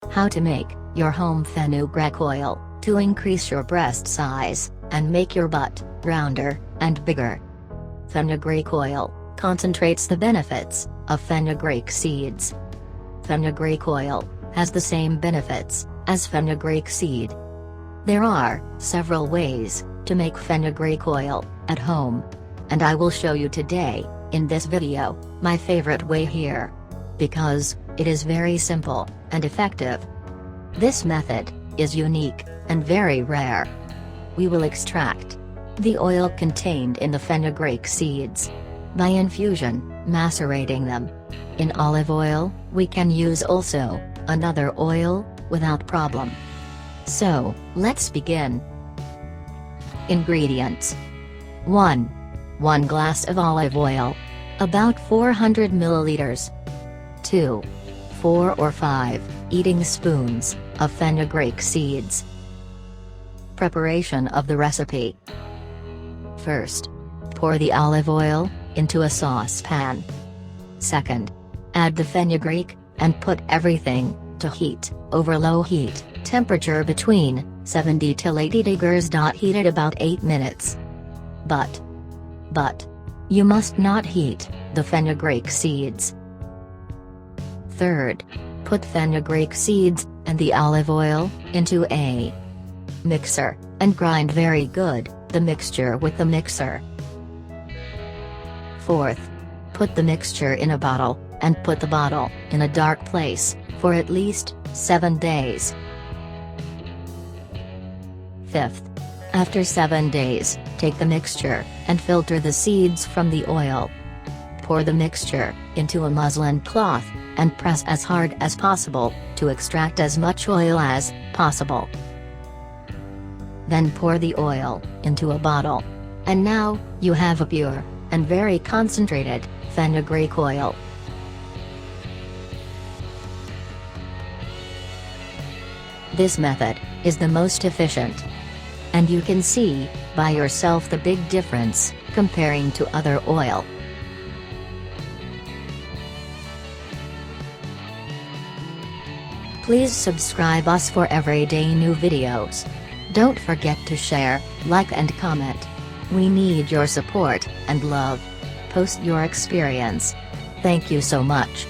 How to make your home Fenugreek oil to increase your breast size and make your butt rounder and bigger. Fenugreek oil concentrates the benefits of fenugreek seeds. Fenugreek oil has the same benefits as fenugreek seed. There are several ways to make fenugreek oil at home, and I will show you today, in this video, my favorite way here. Because it is very simple and effective. This method is unique and very rare. We will extract the oil contained in the fenugreek seeds by infusion, macerating them. In olive oil, we can use also another oil without problem. So, let's begin. Ingredients: 1 glass of olive oil, about 400 milliliters. 2. 4 or 5 eating spoons of fenugreek seeds. Preparation of the recipe. First, pour the olive oil into a saucepan. Second, add the fenugreek and put everything to heat over low heat temperature between 70 till 80 degrees. Heat it about 8 minutes. But you must not heat the fenugreek seeds. Third, put fenugreek seeds and the olive oil into a mixer and grind very good the mixture with the mixer. Fourth, put the mixture in a bottle and put the bottle in a dark place for at least 7 days. Fifth, after 7 days, take the mixture and filter the seeds from the oil. Pour the mixture into a muslin cloth and press as hard as possible to extract as much oil as possible. Then pour the oil into a bottle. And now, you have a pure and very concentrated fenugreek oil. This method is the most efficient. And you can see by yourself the big difference comparing to other oil. Please subscribe us for everyday new videos. Don't forget to share, like and comment. We need your support and love. Post your experience. Thank you so much.